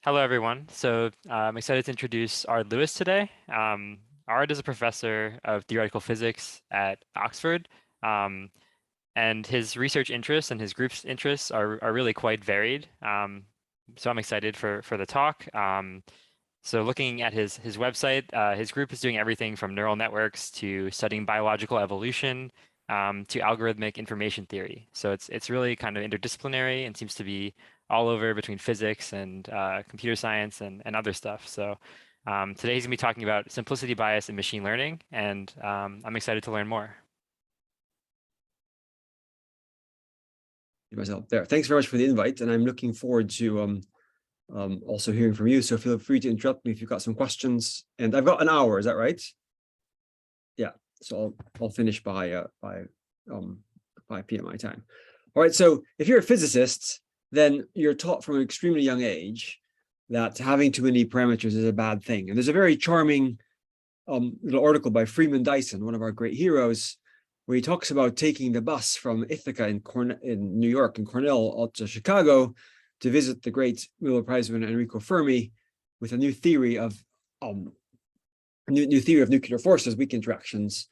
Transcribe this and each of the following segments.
Hello, everyone. I'm excited to introduce Ard Lewis today. Ard is a professor of theoretical physics at Oxford, um, and his research interests and his group's interests are really quite varied. So I'm excited for the talk. So looking at his website, his group is doing everything from neural networks to studying biological evolution to algorithmic information theory. So it's really kind of interdisciplinary and seems to be all over between physics and computer science and other stuff. Today he's gonna be talking about simplicity bias in machine learning, and I'm excited to learn more. Myself there. Thanks very much for the invite, and I'm looking forward to also hearing from you. So feel free to interrupt me if you've got some questions. And I've got an hour. Is that right? Yeah. So I'll finish by 5 p.m. my time. All right. So if you're a physicist, then you're taught from an extremely young age that having too many parameters is a bad thing. And there's a very charming little article by Freeman Dyson, one of our great heroes, where he talks about taking the bus from Ithaca in New York and Cornell out to Chicago to visit the great Nobel Prize winner Enrico Fermi with a new theory of nuclear forces, weak interactions.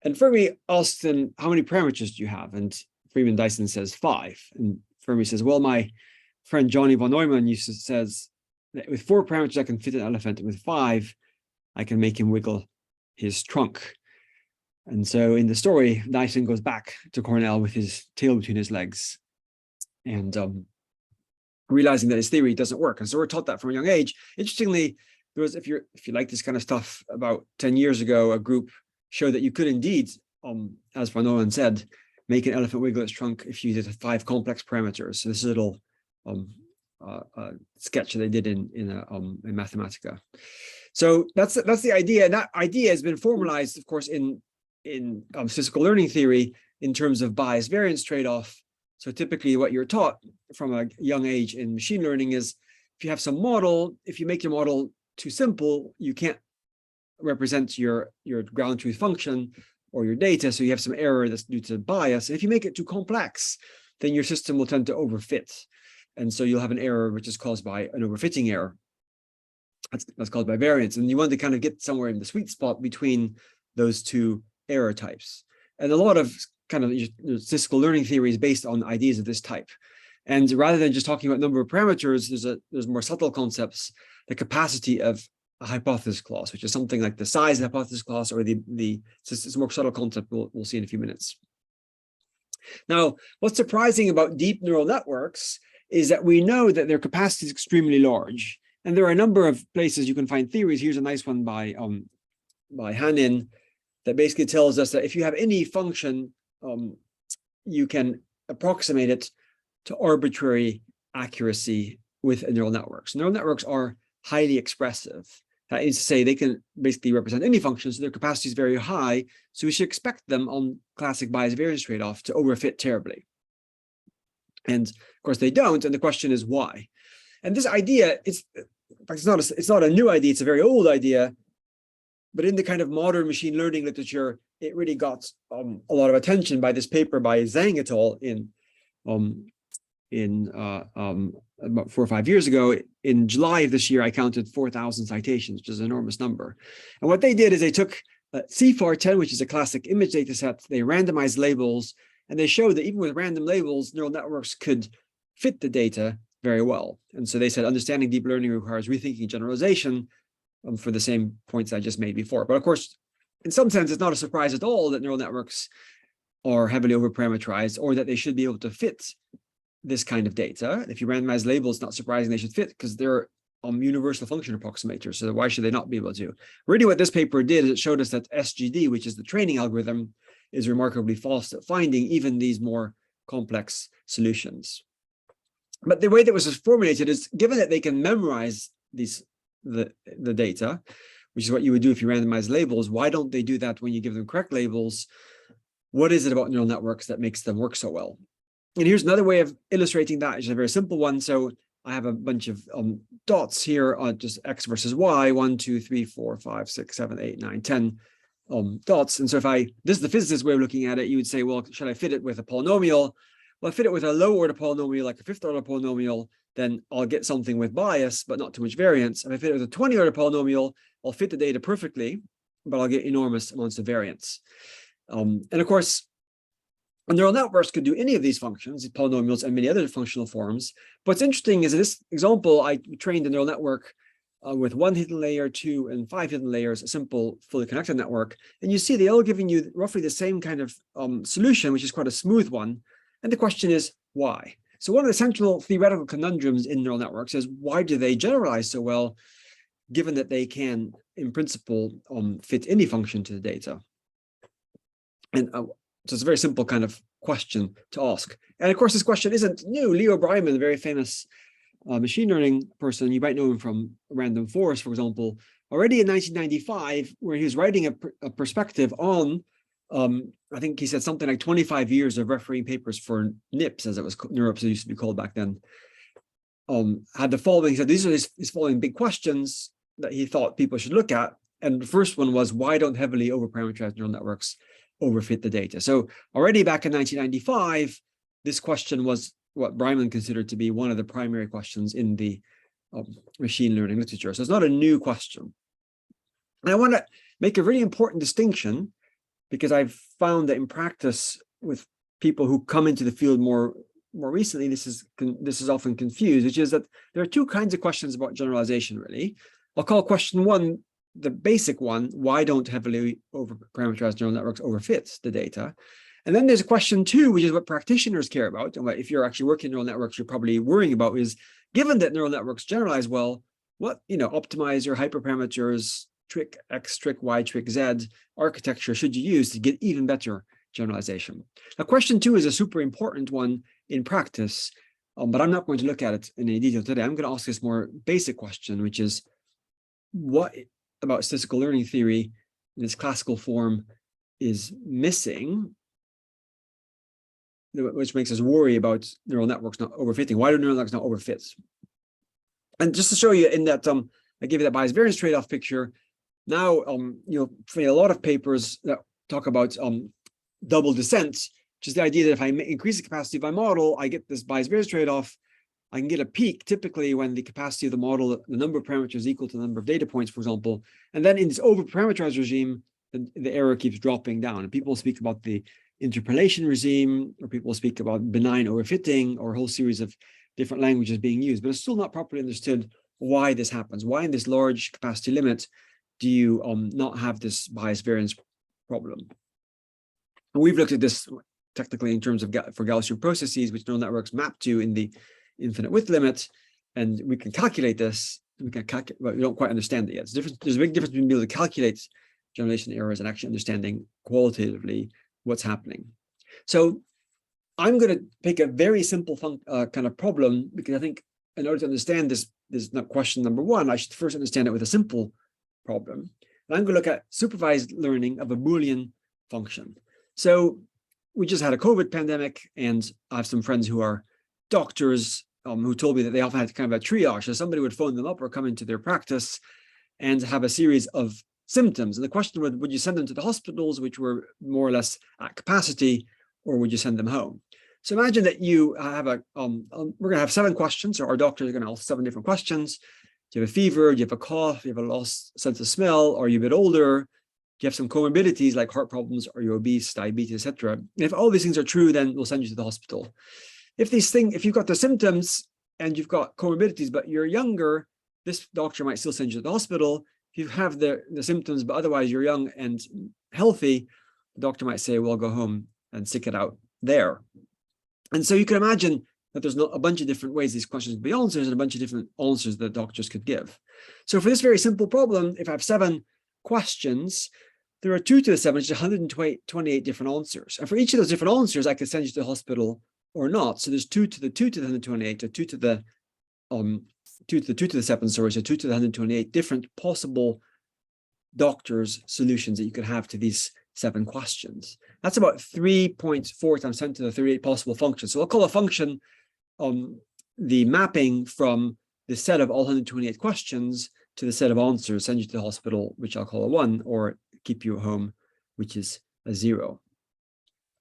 And Fermi asked him, "How many parameters do you have?" And Freeman Dyson says 5. And Fermi says, "Well, my friend Johnny von Neumann says that with 4 parameters I can fit an elephant, and with 5 I can make him wiggle his trunk." And so in the story, Dyson goes back to Cornell with his tail between his legs and realizing that his theory doesn't work. And so we're taught that from a young age. Interestingly, there was, if you like this kind of stuff, about 10 years ago, a group showed that you could indeed, as Van Neumann said, make an elephant wiggle its trunk if you did 5 complex parameters. So this is a little sketch that they did in Mathematica. So that's the idea. And that idea has been formalized, of course, in statistical learning theory in terms of bias-variance trade-off. So typically what you're taught from a young age in machine learning is if you have some model, if you make your model too simple, you can't represent your ground truth function or your data, so you have some error that's due to bias. And if you make it too complex, then your system will tend to overfit. And so you'll have an error which is caused by an overfitting error. That's called by variance. And you want to kind of get somewhere in the sweet spot between those two error types. And a lot of kind of statistical learning theory is based on ideas of this type. And rather than just talking about number of parameters, there's more subtle concepts, the capacity of a hypothesis class, which is something like the size of the hypothesis class, or it's a more subtle concept we'll see in a few minutes. Now, what's surprising about deep neural networks is that we know that their capacity is extremely large. And there are a number of places you can find theories. Here's a nice one by Hanin that basically tells us that if you have any function, you can approximate it to arbitrary accuracy with a neural network. So neural networks are highly expressive. That is to say, they can basically represent any function, so their capacity is very high. So we should expect them on classic bias-variance trade-off to overfit terribly. And of course they don't, and the question is why? And this idea, it's not a new idea, it's a very old idea, but in the kind of modern machine learning literature, it really got a lot of attention by this paper by Zhang et al. About 4 or 5 years ago. In July of this year, I counted 4,000 citations, which is an enormous number. And what they did is they took CFAR10, which is a classic image data set, they randomized labels, and they showed that even with random labels, neural networks could fit the data very well. And so they said understanding deep learning requires rethinking generalization for the same points I just made before. But of course, in some sense, it's not a surprise at all that neural networks are heavily overparameterized, or that they should be able to fit this kind of data. If you randomize labels, it's not surprising they should fit because they're universal function approximators. So why should they not be able to? Really what this paper did is it showed us that SGD, which is the training algorithm, is remarkably fast at finding even these more complex solutions. But the way that was formulated is, given that they can memorize the data, which is what you would do if you randomize labels, why don't they do that when you give them correct labels? What is it about neural networks that makes them work so well? And here's another way of illustrating that. It's a very simple one. So I have a bunch of dots here on just x versus y, 1, 2, 3, 4, 5, 6, 7, 8, 9, 10 dots. And so this is the physicist way of looking at it, you would say, well, should I fit it with a polynomial? Well, I fit it with a low order polynomial, like a 5th order polynomial, then I'll get something with bias, but not too much variance. If I fit it with a 20 order polynomial, I'll fit the data perfectly, but I'll get enormous amounts of variance. And of course, neural networks could do any of these functions, polynomials, and many other functional forms. What's interesting is in this example, I trained a neural network with 1 hidden layer, 2, and 5 hidden layers, a simple fully connected network. And you see they're all giving you roughly the same kind of solution, which is quite a smooth one. And the question is, why? So one of the central theoretical conundrums in neural networks is, why do they generalize so well, given that they can, in principle, fit any function to the data? And so it's a very simple kind of question to ask. And of course, this question isn't new. Leo Breiman, a very famous machine learning person, you might know him from Random Forest, for example, already in 1995, where he was writing a perspective on, I think he said something like 25 years of refereeing papers for NIPS, as it was, NeurIPS, it used to be called back then, had the following, he said, these are his following big questions that he thought people should look at. And the first one was, why don't heavily overparameterized neural networks overfit the data? So already back in 1995, this question was what Breiman considered to be one of the primary questions in the machine learning literature. So it's not a new question. And I want to make a really important distinction, because I've found that in practice with people who come into the field more recently, this is often confused, which is that there are two kinds of questions about generalization, really. I'll call question one the basic one: why don't heavily overparameterized neural networks overfit the data? And then there's a question two, which is what practitioners care about. And what, if you're actually working in neural networks, you're probably worrying about is, given that neural networks generalize well, what, optimizer, hyperparameters, trick X, trick Y, trick Z architecture should you use to get even better generalization? Now, question two is a super important one in practice, but I'm not going to look at it in any detail today. I'm going to ask this more basic question, which is, what about statistical learning theory in its classical form is missing, which makes us worry about neural networks not overfitting? Why do neural networks not overfit? And just to show you in that, I gave you that Bias-variance trade-off picture. Now, you'll find a lot of papers that talk about double descent, which is the idea that if I increase the capacity of my model, I get this Bias-variance trade-off. I can get a peak typically when the capacity of the model, the number of parameters is equal to the number of data points, for example. And then in this overparameterized regime, the error keeps dropping down. And people speak about the interpolation regime, or people speak about benign overfitting, or a whole series of different languages being used. But it's still not properly understood why this happens. Why in this large capacity limit do you not have this bias variance problem? And we've looked at this technically in terms of for Gaussian processes, which neural networks map to in the infinite width limit, and we can calculate this. We can calculate, but we don't quite understand it yet. There's a big difference between being able to calculate generalization errors and actually understanding qualitatively what's happening. So I'm going to pick a very simple kind of problem, because I think in order to understand this is not question number one, I should first understand it with a simple problem. And I'm going to look at supervised learning of a Boolean function. So we just had a COVID pandemic, and I have some friends who are doctors who told me that they often had kind of a triage. So somebody would phone them up or come into their practice and have a series of symptoms. And the question was, would you send them to the hospitals, which were more or less at capacity, or would you send them home? So imagine that you have we're going to have 7 questions. So our doctors are going to ask 7 different questions. Do you have a fever? Do you have a cough? Do you have a lost sense of smell? Are you a bit older? Do you have some comorbidities like heart problems? Are you obese, diabetes, etc.? If all these things are true, then we'll send you to the hospital. If you've got the symptoms and you've got comorbidities, but you're younger, this doctor might still send you to the hospital. If you have the symptoms, but otherwise you're young and healthy, the doctor might say, well, go home and stick it out there. And so you can imagine that there's a bunch of different ways these questions could be answered, and a bunch of different answers that doctors could give. So for this very simple problem, if I have 7 questions, there are 2 to the 7, which is 128 different answers. And for each of those different answers, I could send you to the hospital or not. So there's 2 to the 2 to the 128, or 2 to the 2 to the 7, sorry, so 2 to the 128 different possible doctors' solutions that you could have to these 7 questions. That's about 3.4 times 10 to the 38 possible functions. So I'll call a function the mapping from the set of all 128 questions to the set of answers, send you to the hospital, which I'll call a 1, or keep you at home, which is a 0.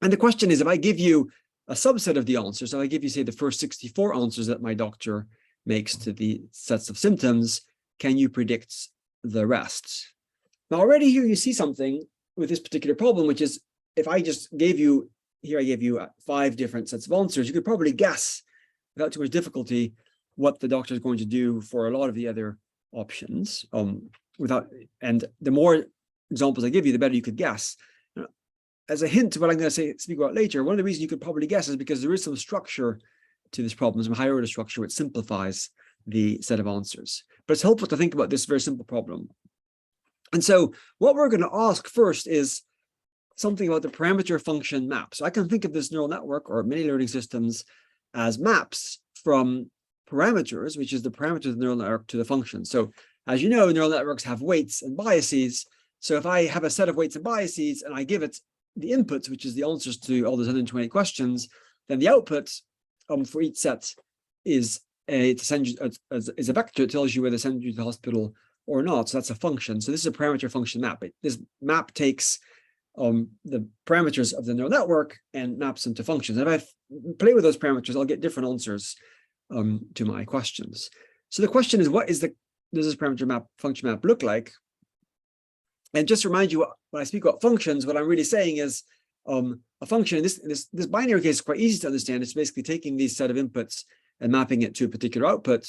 And the question is, if I give you a subset of the answers, so I give you, say, the first 64 answers that my doctor makes to the sets of symptoms, can you predict the rest? Now already here you see something with this particular problem, which is if I just gave you, here I gave you 5 different sets of answers, you could probably guess without too much difficulty what the doctor is going to do for a lot of the other options. And the more examples I give you, the better you could guess. As a hint to what I'm going to speak about later, one of the reasons you could probably guess is because there is some structure to this problem, some higher order structure which simplifies the set of answers. But it's helpful to think about this very simple problem. And so what we're going to ask first is something about the parameter function map. So I can think of this neural network or many learning systems as maps from parameters, which is the parameters of the neural network, to the function. So as you know, neural networks have weights and biases. So if I have a set of weights and biases and I give it the inputs, which is the answers to all those 120 questions, then the output for each set is a vector. It tells you whether to send you to the hospital or not. So that's a function. So this is a parameter function map. This map takes the parameters of the neural network and maps them to functions. And if I play with those parameters, I'll get different answers to my questions. So the question is, what does this parameter map function map look like? And just to remind you, when I speak about functions, what I'm really saying is a function in this binary case is quite easy to understand. It's basically taking these set of inputs and mapping it to a particular output.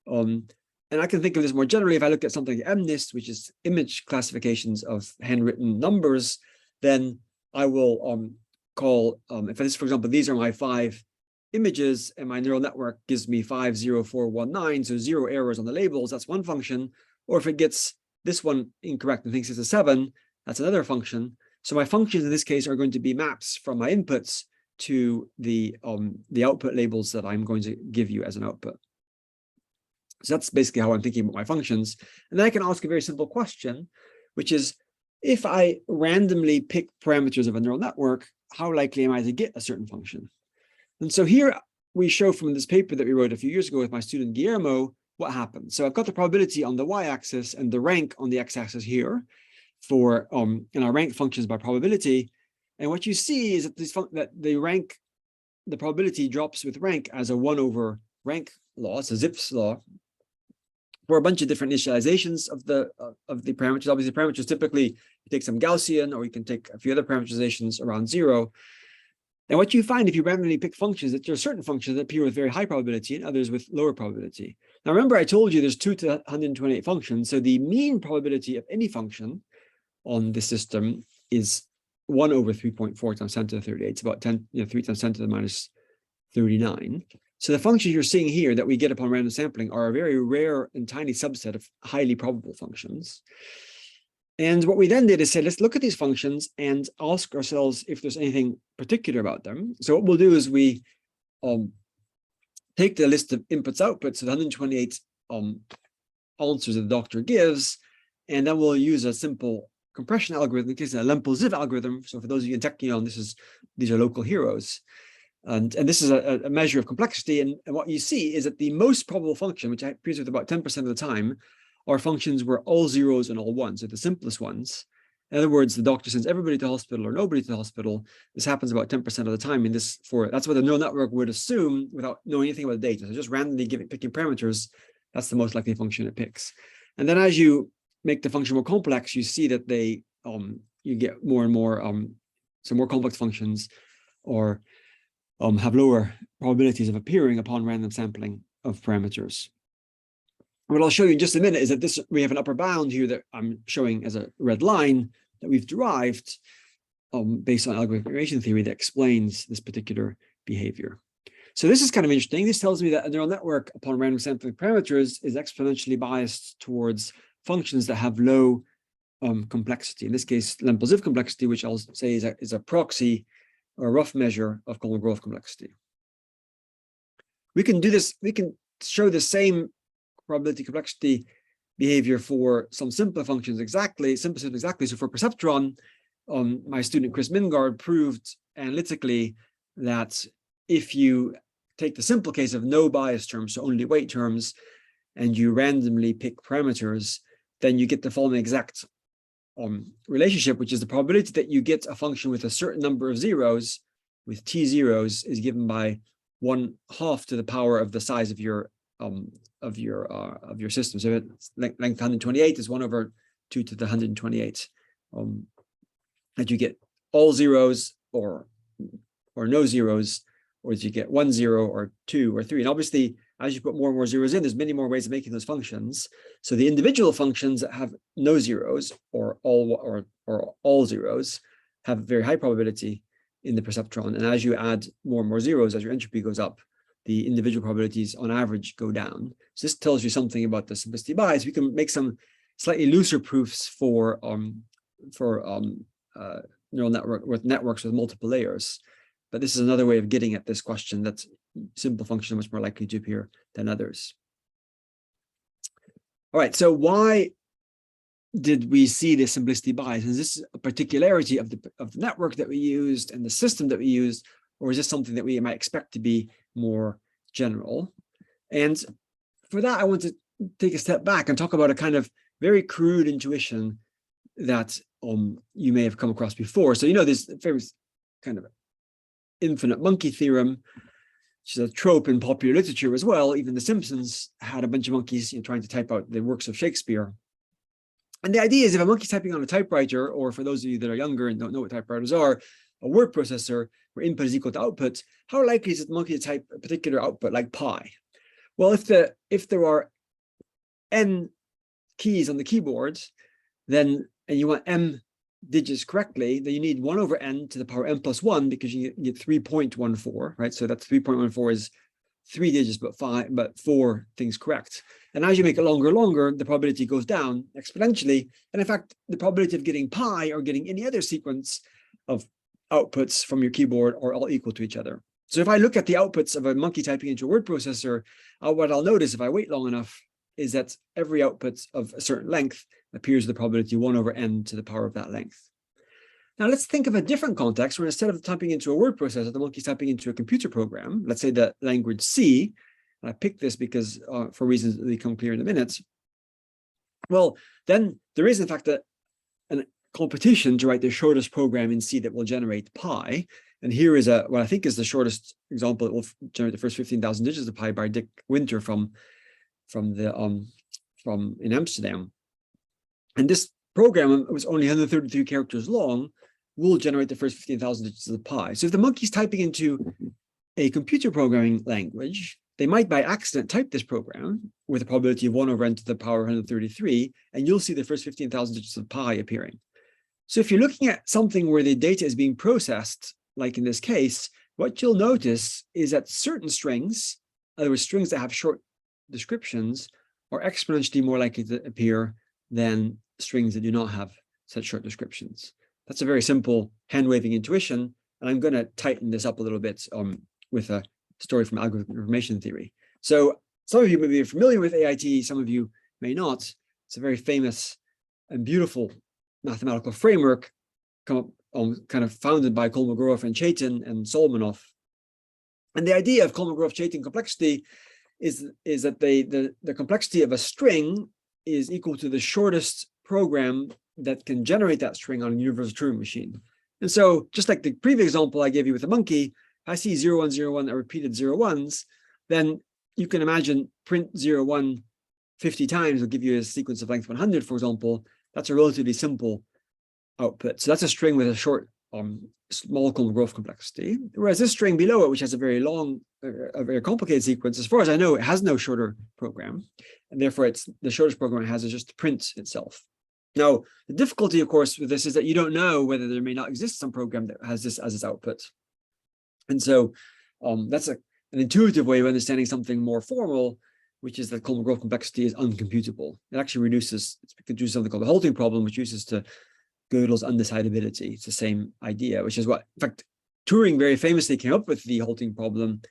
And I can think of this more generally if I look at something like MNIST, which is image classifications of handwritten numbers, then I will call, if this, for example, these are my 5 images and my neural network gives me 50419, so 0 errors on the labels, that's one function. Or if it gets this one incorrect and thinks it's a 7, that's another function. So my functions in this case are going to be maps from my inputs to the output labels that I'm going to give you as an output. So that's basically how I'm thinking about my functions. And then I can ask a very simple question, which is, if I randomly pick parameters of a neural network, how likely am I to get a certain function? And so here we show from this paper that we wrote a few years ago with my student Guillermo what happens. So I've got the probability on the y-axis and the rank on the x-axis here for and our rank functions by probability. And what you see is that the probability drops with rank as a 1 over rank law. It's a Zipf's law for a bunch of different initializations of the parameters. Obviously, parameters typically you take some Gaussian, or you can take a few other parameterizations around 0. And what you find if you randomly pick functions, that there are certain functions that appear with very high probability and others with lower probability. Now, remember, I told you there's 2 to 128 functions. So the mean probability of any function on this system is 1 over 3.4 times 10 to the 38. It's about 3 times 10 to the minus 39. So the functions you're seeing here that we get upon random sampling are a very rare and tiny subset of highly probable functions. And what we then did is say, let's look at these functions and ask ourselves if there's anything particular about them. So what we'll do is we take the list of inputs, outputs, so the 128 answers that the doctor gives, and then we'll use a simple compression algorithm, in case a Lempel-Ziv algorithm. So for those of you in Technion, these are local heroes. And this is a measure of complexity. And what you see is that the most probable function, which appears with about 10% of the time, are functions where all zeros and all ones are the simplest ones. In other words, the doctor sends everybody to the hospital or nobody to the hospital. This happens about 10% of the time. That's what the neural network would assume without knowing anything about the data. So just randomly picking parameters, that's the most likely function it picks. And then as you make the function more complex, you see that you get more and more so more complex functions or have lower probabilities of appearing upon random sampling of parameters. What I'll show you in just a minute is that we have an upper bound here that I'm showing as a red line that we've derived based on algorithmic variation theory that explains this particular behavior. So this is kind of interesting. This tells me that a neural network upon random sampling parameters is exponentially biased towards functions that have low complexity. In this case, Lempel-Ziv complexity, which I'll say is a proxy or a rough measure of Kolmogorov complexity. We can do this. We can show the same probability complexity behavior for some simpler functions exactly. So for perceptron, my student Chris Mingard proved analytically that if you take the simple case of no bias terms, so only weight terms, and you randomly pick parameters, then you get the following exact relationship, which is the probability that you get a function with a certain number of zeros, with t zeros, is given by 1/2 to the power of the size of your your system. So length 128 is 1 over 2 to the 128. That you get all zeros or no zeros, or did you get 1 0 or 2 or 3? And obviously, as you put more and more zeros in, there's many more ways of making those functions. So the individual functions that have no zeros or all zeros have very high probability in the perceptron. And as you add more and more zeros, as your entropy goes up, the individual probabilities on average go down. So this tells you something about the simplicity bias. We can make some slightly looser proofs for neural networks with multiple layers. But this is another way of getting at this question, that simple functions are much more likely to appear than others. All right, so why did we see this simplicity bias? Is this a particularity of the network that we used and the system that we used, or is this something that we might expect to be more general? And for that, I want to take a step back and talk about a kind of very crude intuition that you may have come across before. So this famous kind of infinite monkey theorem, which is a trope in popular literature as well. Even The Simpsons had a bunch of monkeys trying to type out the works of Shakespeare. And the idea is, if a monkey's typing on a typewriter, or for those of you that are younger and don't know what typewriters are, a word processor where input is equal to output, how likely is the monkey to type a particular output like pi? Well, if there are n keys on the keyboard, and you want m digits correctly, then you need 1 over n to the power n plus 1, because you get 3.14, right? So that's 3.14 is 3 digits, but 4 things correct. And as you make it longer and longer, the probability goes down exponentially. And in fact, the probability of getting pi or getting any other sequence of outputs from your keyboard are all equal to each other. So if I look at the outputs of a monkey typing into a word processor, what I'll notice if I wait long enough is that every output of a certain length appears with the probability 1 over n to the power of that length. Now let's think of a different context where instead of typing into a word processor, the monkey's typing into a computer program. Let's say the language C. And I picked this because for reasons that become clear in a minute. Well, then there is in fact a competition to write the shortest program in C that will generate pi. And here is what I think is the shortest example that will generate the first 15,000 digits of pi by Dick Winter from in Amsterdam. And this program was only 133 characters long, will generate the first 15,000 digits of pi. So if the monkey's typing into a computer programming language, they might by accident type this program with a probability of 1 over n to the power 133, and you'll see the first 15,000 digits of pi appearing. So if you're looking at something where the data is being processed, like in this case, what you'll notice is that certain strings, in other words, strings that have short descriptions, are exponentially more likely to appear than strings that do not have such short descriptions. That's a very simple hand-waving intuition, and I'm going to tighten this up a little bit with a story from algorithmic information theory. So some of you may be familiar with AIT, some of you may not. It's a very famous and beautiful mathematical framework kind of founded by Kolmogorov and Chaitin and Solomonov. And the idea of Kolmogorov-Chaitin complexity is that the complexity of a string is equal to the shortest program that can generate that string on a universal Turing machine. And so just like the previous example I gave you with the monkey, if I see 0101 are repeated 01s, then you can imagine print 01 50 times will give you a sequence of length 100, for example. That's a relatively simple output. So that's a string with a short, small Kolmogorov complexity. Whereas this string below it, which has a very long, a very complicated sequence, as far as I know, it has no shorter program. And therefore, it's the shortest program it has is just to print itself. Now, the difficulty, of course, with this is that you don't know whether there may not exist some program that has this as its output. And so that's an intuitive way of understanding something more formal, which is that Kolmogorov complexity is uncomputable. It actually reduces something called the halting problem, which uses to Gödel's undecidability. It's the same idea, which is what, in fact, Turing very famously came up with the halting problem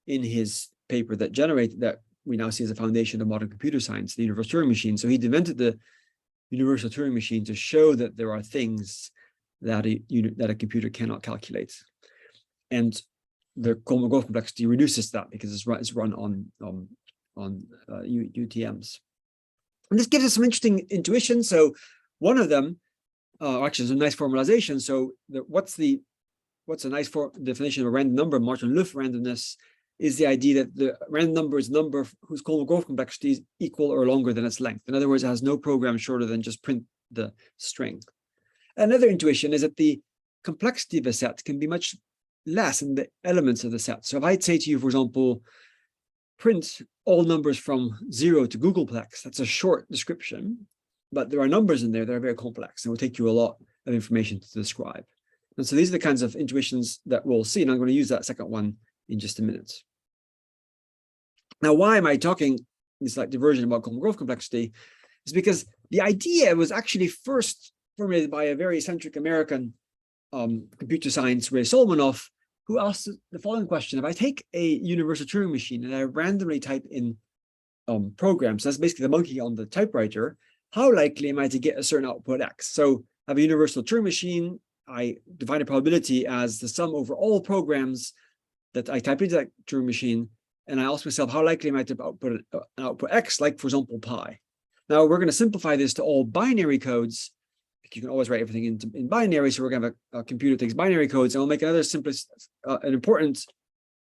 in his paper that we now see as a foundation of modern computer science, the universal Turing machine. So he invented the universal Turing machine to show that there are things that a computer cannot calculate. And the Kolmogorov complexity reduces that because it's run on UTMs. And this gives us some interesting intuition. So one of them, actually, it's a nice formalization. So what's a nice definition of a random number? Martin-Löf randomness is the idea that the random number is a number whose Kolmogorov complexity is equal or longer than its length. In other words, it has no program shorter than just print the string. Another intuition is that the complexity of a set can be much less in the elements of the set. So if I say to you, for example, print all numbers from 0 to Googleplex, that's a short description, but there are numbers in there that are very complex and will take you a lot of information to describe. And so these are the kinds of intuitions that we'll see, and I'm going to use that second one in just a minute. Now, why am I talking this like diversion about Kolmogorov complexity? Is because the idea was actually first formulated by a very eccentric American computer science, Ray Solomanoff, who asked the following question: if I take a universal Turing machine and I randomly type in programs, that's basically the monkey on the typewriter, how likely am I to get a certain output X? So I have a universal Turing machine. I define a probability as the sum over all programs that I type into that Turing machine, and I ask myself, how likely am I to output an output X, like, for example, pi? Now, we're going to simplify this to all binary codes. You can always write everything in binary, so we're going to have a computer that takes binary codes, and we'll make another simplest, an important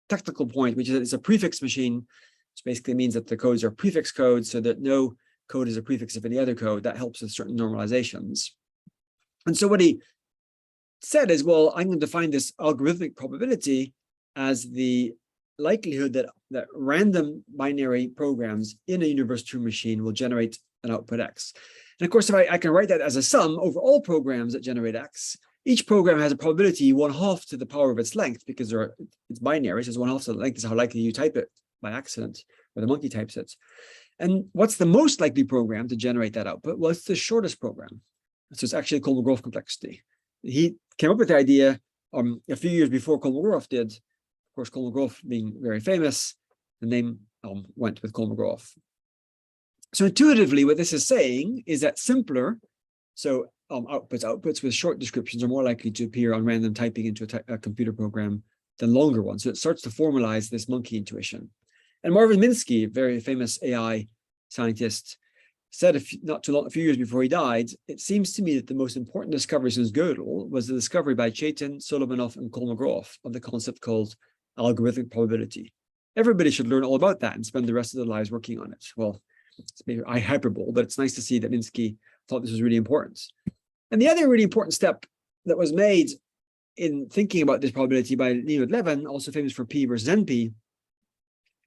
technical point, which is that it's a prefix machine, which basically means that the codes are prefix codes, so that no code is a prefix of any other code. That helps with certain normalizations. And so what he said is, well, I'm going to define this algorithmic probability as the likelihood that random binary programs in a universal Turing machine will generate an output X. And of course, if I can write that as a sum over all programs that generate X, each program has a probability 1/2 to the power of its length, because it's binary, so 1/2 to the length is how likely you type it by accident, or the monkey types it. And what's the most likely program to generate that output? Well, it's the shortest program. So it's actually Kolmogorov complexity. He came up with the idea a few years before Kolmogorov did. Of course, Kolmogorov being very famous, the name went with Kolmogorov. So intuitively, what this is saying is that simpler, so outputs with short descriptions are more likely to appear on random typing into a computer program than longer ones. So it starts to formalize this monkey intuition. And Marvin Minsky, a very famous AI scientist, said a few years before he died, it seems to me that the most important discovery since Gödel was the discovery by Chaitin, Solomonov, and Kolmogorov of the concept called algorithmic probability. Everybody should learn all about that and spend the rest of their lives working on it. Well, it's maybe hyperbole, but it's nice to see that Minsky thought this was really important. And the other really important step that was made in thinking about this probability by Leonid Levin, also famous for P versus NP,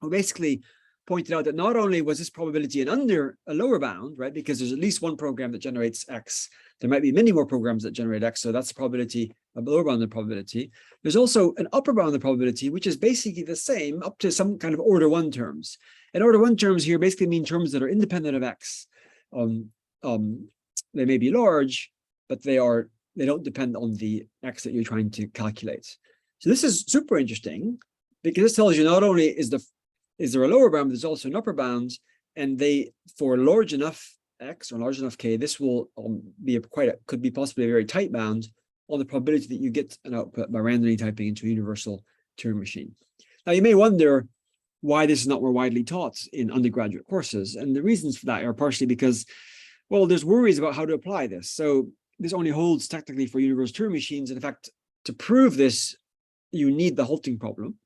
who basically pointed out that not only was this probability under a lower bound, right, because there's at least one program that generates X, there might be many more programs that generate X, so that's the probability, a lower bound of the probability. There's also an upper bound of the probability, which is basically the same up to some kind of order 1 terms. And order 1 terms here basically mean terms that are independent of X. They may be large, but they don't depend on the X that you're trying to calculate. So this is super interesting, because this tells you not only is there a lower bound, but there's also an upper bound, and for large enough X or large enough K, this will could be possibly a very tight bound on the probability that you get an output by randomly typing into a universal Turing machine. Now, you may wonder why this is not more widely taught in undergraduate courses, and the reasons for that are partially because, well, there's worries about how to apply this. So this only holds technically for universal Turing machines, and in fact, to prove this, you need the halting problem.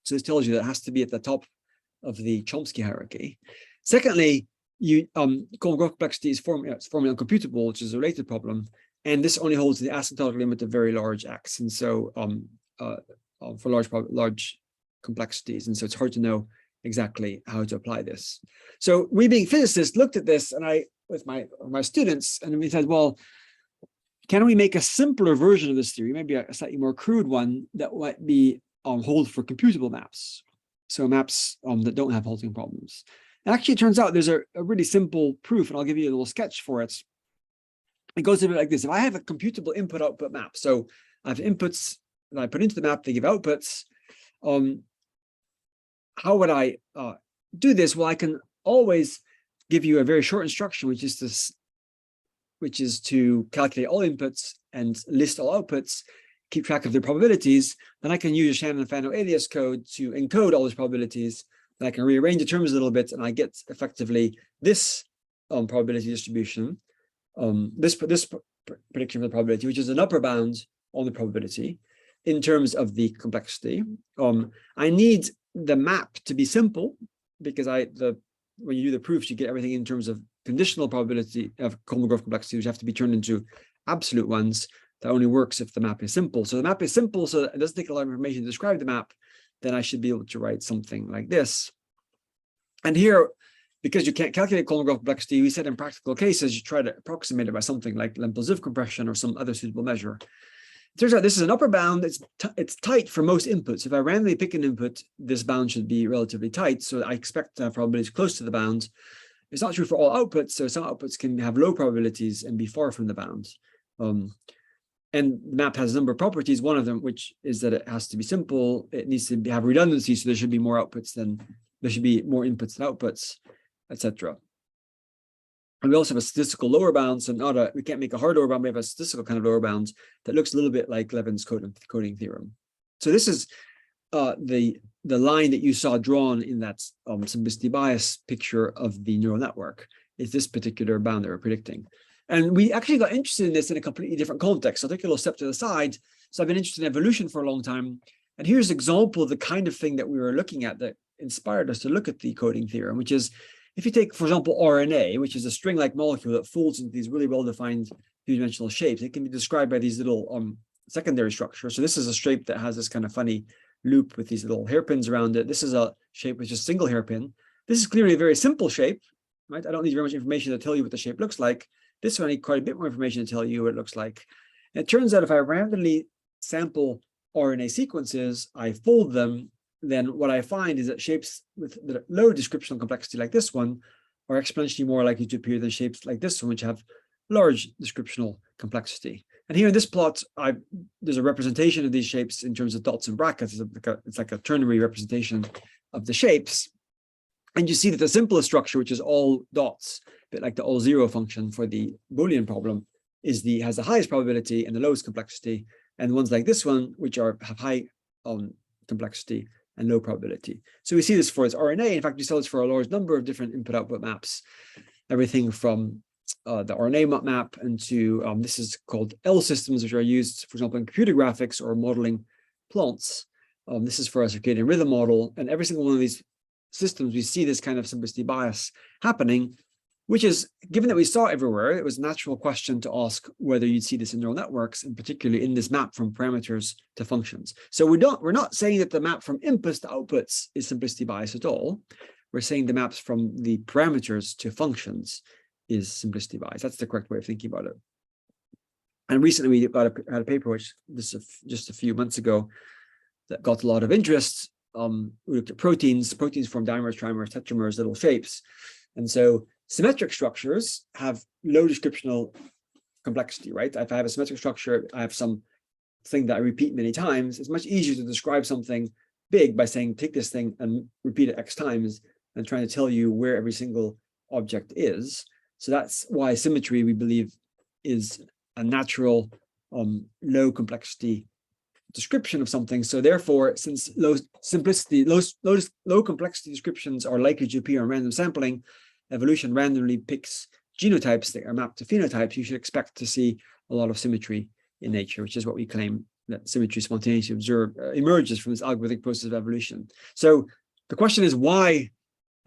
So this tells you that it has to be at the top of the Chomsky hierarchy. Secondly, Kolmogorov complexity is formally uncomputable, which is a related problem, and this only holds the asymptotic limit of very large X, and so for large complexities, and so it's hard to know exactly how to apply this. So we, being physicists, looked at this, and I with my students, and we said, well, can we make a simpler version of this theory, maybe a slightly more crude one that might be hold for computable maps, so maps that don't have halting problems. And actually, it turns out there's a really simple proof, and I'll give you a little sketch for it. It goes a bit like this. If I have a computable input-output map, so I have inputs that I put into the map, they give outputs. How would I do this? Well, I can always give you a very short instruction, which is to calculate all inputs and list all outputs, keep track of their probabilities. Then I can use Shannon-Fano alias code to encode all those probabilities. Then I can rearrange the terms a little bit, and I get effectively this probability distribution, this prediction of the probability, which is an upper bound on the probability. in terms of the complexity. I need the map to be simple because when you do the proofs, you get everything in terms of conditional probability of Kolmogorov complexity, which have to be turned into absolute ones. That only works if the map is simple. So the map is simple, so it doesn't take a lot of information to describe the map. Then I should be able to write something like this. And here, because you can't calculate Kolmogorov complexity, we said in practical cases, you try to approximate it by something like Lempel-Ziv compression or some other suitable measure. It turns out this is an upper bound. It's tight for most inputs. If I randomly pick an input, this bound should be relatively tight. So I expect to have probabilities close to the bound. It's not true for all outputs. So some outputs can have low probabilities and be far from the bound. And the map has a number of properties. One of them, which is that it has to be simple. It needs to have redundancy. So there should be more outputs than there should be more inputs than outputs, etc. And we also have a statistical lower bound. So we can't make a hard lower bound. We have a statistical kind of lower bound that looks a little bit like Levin's coding theorem. So this is the line that you saw drawn in that simplicity bias picture of the neural network. Is this particular bound that we're predicting? And we actually got interested in this in a completely different context. So I'll take a little step to the side. So I've been interested in evolution for a long time. And here's an example of the kind of thing that we were looking at that inspired us to look at the coding theorem, which is if you take, for example, RNA, which is a string-like molecule that folds into these really well-defined two-dimensional shapes, it can be described by these little secondary structures. So this is a shape that has this kind of funny loop with these little hairpins around it. This is a shape with just a single hairpin. This is clearly a very simple shape, right? I don't need very much information to tell you what the shape looks like. This one, I need quite a bit more information to tell you what it looks like. And it turns out if I randomly sample RNA sequences, I fold them, then what I find is that shapes with low descriptional complexity like this one are exponentially more likely to appear than shapes like this one, which have large descriptional complexity. And here in this plot, there's a representation of these shapes in terms of dots and brackets. It's like a ternary representation of the shapes. And you see that the simplest structure, which is all dots, a bit like the all zero function for the Boolean problem, has the highest probability and the lowest complexity. And ones like this one, which have high complexity and low probability. So we see this for its RNA. In fact, we saw this for a large number of different input-output maps, everything from the RNA map into this is called L systems, which are used, for example, in computer graphics or modeling plants. This is for a circadian rhythm model, and every single one of these systems, we see this kind of simplicity bias happening, which is, given that we saw it everywhere, it was a natural question to ask whether you'd see this in neural networks, and particularly in this map from parameters to functions. So we're not saying that the map from inputs to outputs is simplicity bias at all. We're saying the maps from the parameters to functions is simplicity bias. That's the correct way of thinking about it. And recently we had a paper, which just a few months ago, that got a lot of interest. We looked at proteins form dimers, trimers, tetramers, little shapes. And so symmetric structures have low descriptional complexity, right? If I have a symmetric structure, I have some thing that I repeat many times. It's much easier to describe something big by saying, take this thing and repeat it X times than trying to tell you where every single object is. So that's why symmetry, we believe, is a natural low complexity description of something. So therefore, since low complexity descriptions are likely to appear in random sampling, evolution randomly picks genotypes that are mapped to phenotypes. You should expect to see a lot of symmetry in nature, which is what we claim that symmetry spontaneously emerges from this algorithmic process of evolution. So the question is, why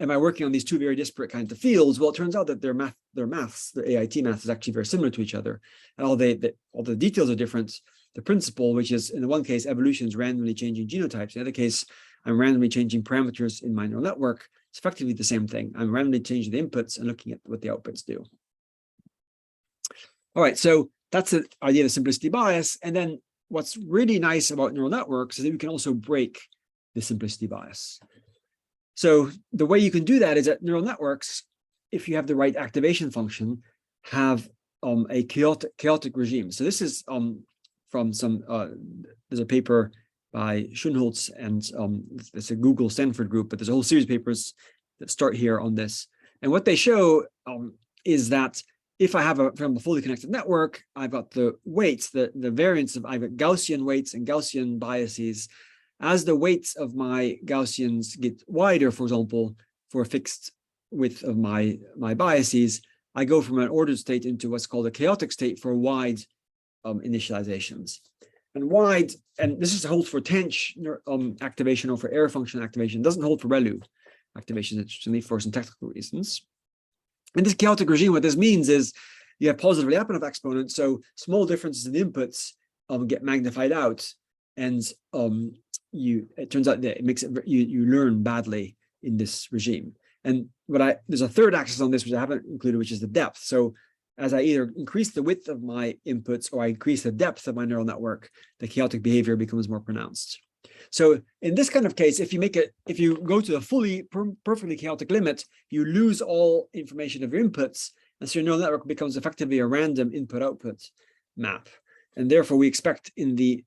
am I working on these two very disparate kinds of fields? Well, it turns out that their AIT math is actually very similar to each other. And all the details are different. The principle, which is in the one case, evolution is randomly changing genotypes. In the other case, I'm randomly changing parameters in my neural network. It's effectively the same thing. I'm randomly changing the inputs and looking at what the outputs do. All right, so that's the idea of simplicity bias. And then what's really nice about neural networks is that we can also break the simplicity bias. So the way you can do that is that neural networks, if you have the right activation function, have a chaotic regime. So this is from some, there's a paper by Schoenholz and it's a Google Stanford group, but there's a whole series of papers that start here on this. And what they show is that if I have from a fully connected network, I've got the weights, the variance of, I've got Gaussian weights and Gaussian biases. As the weights of my Gaussians get wider, for example, for a fixed width of my biases, I go from an ordered state into what's called a chaotic state for wide initializations. And wide, and this is holds for tench activation or for error function activation. It doesn't hold for ReLU activation, interestingly, for some technical reasons. In this chaotic regime, what this means is you have positive Lyapunov exponents, so small differences in inputs get magnified out, and it turns out that it makes it you learn badly in this regime. And there's a third axis on this which I haven't included, which is the depth. So as I either increase the width of my inputs or I increase the depth of my neural network, the chaotic behavior becomes more pronounced. So in this kind of case, if you go to the perfectly chaotic limit, you lose all information of your inputs, and so your neural network becomes effectively a random input-output map. And therefore, we expect in the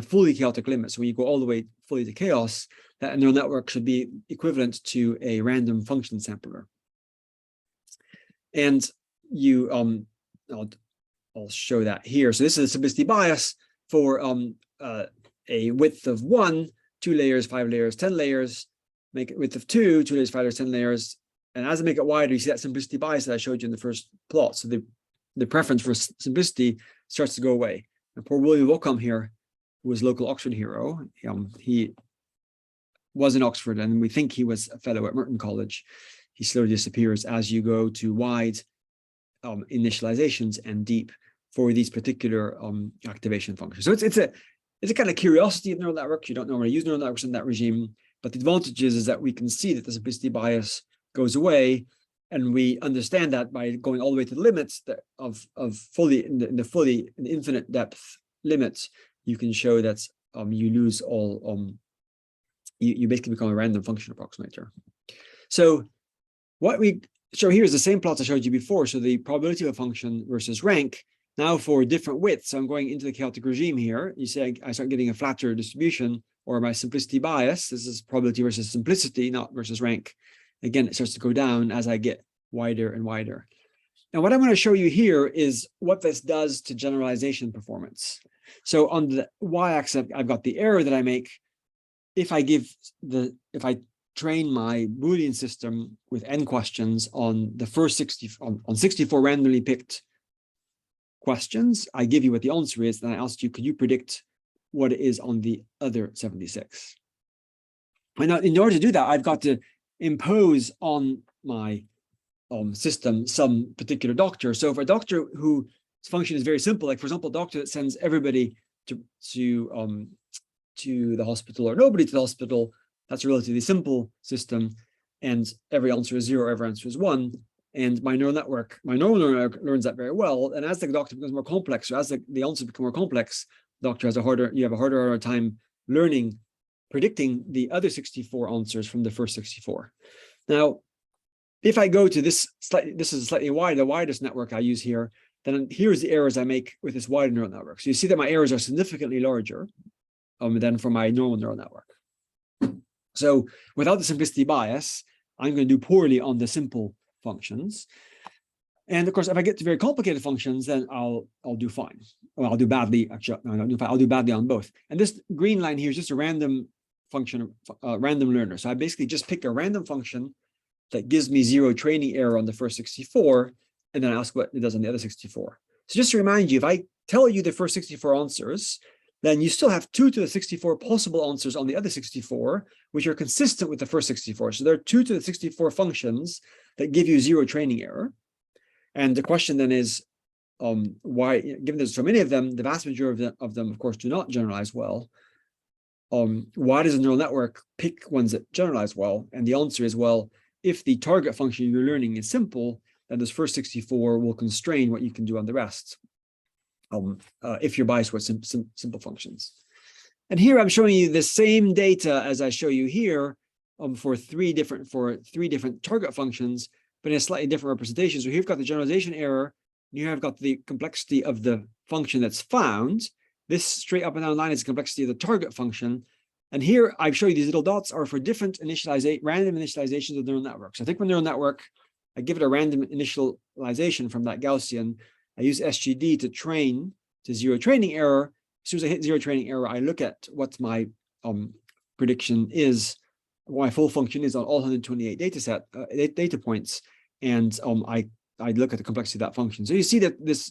fully chaotic limit, so when you go all the way fully to chaos, that a neural network should be equivalent to a random function sampler. And I'll show that here. So this is a simplicity bias for a width of 1, 2 layers, 5 layers, 10 layers, make it width of 2, 2 layers, 5 layers, 10 layers. And as I make it wider, you see that simplicity bias that I showed you in the first plot. So the preference for simplicity starts to go away. And poor William Ockham here, who was local Oxford hero, he was in Oxford, and we think he was a fellow at Merton College. He slowly disappears as you go to wide initializations and deep for these particular activation functions. So it's a kind of curiosity of neural networks. You don't normally use neural networks in that regime, but the advantage is that we can see that the simplicity bias goes away, and we understand that by going all the way to the limits of fully in the infinite depth limits, you can show that you lose all you basically become a random function approximator. So what we show here is the same plots I showed you before. So the probability of a function versus rank. Now for different widths, so I'm going into the chaotic regime here. You say I start getting a flatter distribution, or my simplicity bias. This is probability versus simplicity, not versus rank. Again, it starts to go down as I get wider and wider. Now, what I'm going to show you here is what this does to generalization performance. So on the y-axis, I've got the error that I make if I train my Boolean system with n questions on the first 64 randomly picked questions. I give you what the answer is, and I asked you, could you predict what it is on the other 76? And now, in order to do that, I've got to impose on my system some particular doctor. So for a doctor whose function is very simple, like for example, a doctor that sends everybody to the hospital or nobody to the hospital, that's a relatively simple system, and every answer is 0, every answer is 1. And my neural network learns that very well. And as the doctor becomes more complex, or as the answers become more complex, the doctor has you have a harder time predicting the other 64 answers from the first 64. Now, if I go to this is a slightly wider, the widest network I use here, then here's the errors I make with this wider neural network. So you see that my errors are significantly larger than for my normal neural network. So without the simplicity bias, I'm going to do poorly on the simple functions. And of course, if I get to very complicated functions, then I'll do fine. Well, I'll do badly. Actually, no, I'll do badly on both. And this green line here is just a random function, random learner. So I basically just pick a random function that gives me 0 training error on the first 64, and then I ask what it does on the other 64. So just to remind you, if I tell you the first 64 answers, then you still have 2 to the 64 possible answers on the other 64, which are consistent with the first 64. So there are 2 to the 64 functions that give you 0 training error. And the question then is, why, given there's so many of them, the vast majority of them, of course, do not generalize well. Why does a neural network pick ones that generalize well? And the answer is, well, if the target function you're learning is simple, then those first 64 will constrain what you can do on the rest. If you're biased with simple functions. And here I'm showing you the same data as I show you here for three different target functions, but in a slightly different representation. So here you've got the generalization error, and here I've got the complexity of the function that's found. This straight up and down line is the complexity of the target function. And here I've shown you these little dots are for different random initializations of the neural network. So I take my neural network, I give it a random initialization from that Gaussian. I use SGD to train to 0 training error. As soon as I hit 0 training error, I look at what my prediction is, what my full function is on all 128 data points, and I look at the complexity of that function. So you see that this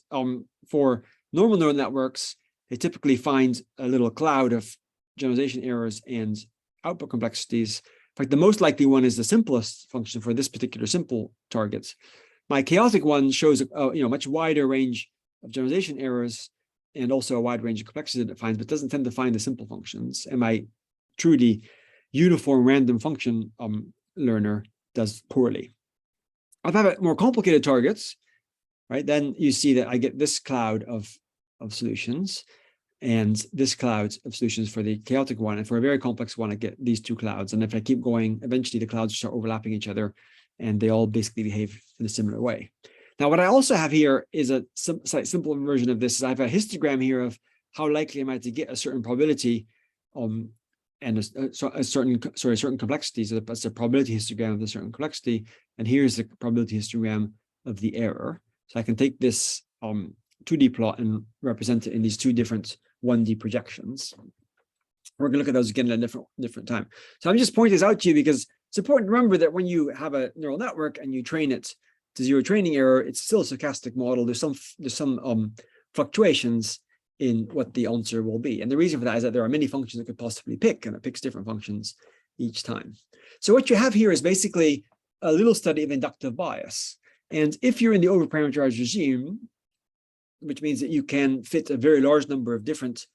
for normal neural networks, they typically find a little cloud of generalization errors and output complexities. In fact, the most likely one is the simplest function for this particular simple target. My chaotic one shows a much wider range of generalization errors and also a wide range of complexity that it finds, but doesn't tend to find the simple functions. And my truly uniform random function learner does poorly. If I have more complicated targets, right, then you see that I get this cloud of solutions and this cloud of solutions for the chaotic one. And for a very complex one, I get these two clouds. And if I keep going, eventually the clouds start overlapping each other and they all basically behave in a similar way. Now, what I also have here is a slightly simple version of this. I have a histogram here of how likely am I to get a certain probability and a certain complexity. So that's a probability histogram of a certain complexity. And here's the probability histogram of the error. So I can take this 2D plot and represent it in these two different 1D projections. We're going to look at those again at a different time. So I'm just pointing this out to you because it's important to remember that when you have a neural network and you train it to zero training error, it's still a stochastic model. There's some fluctuations in what the answer will be. And the reason for that is that there are many functions it could possibly pick, and it picks different functions each time. So what you have here is basically a little study of inductive bias. And if you're in the overparameterized regime, which means that you can fit a very large number of different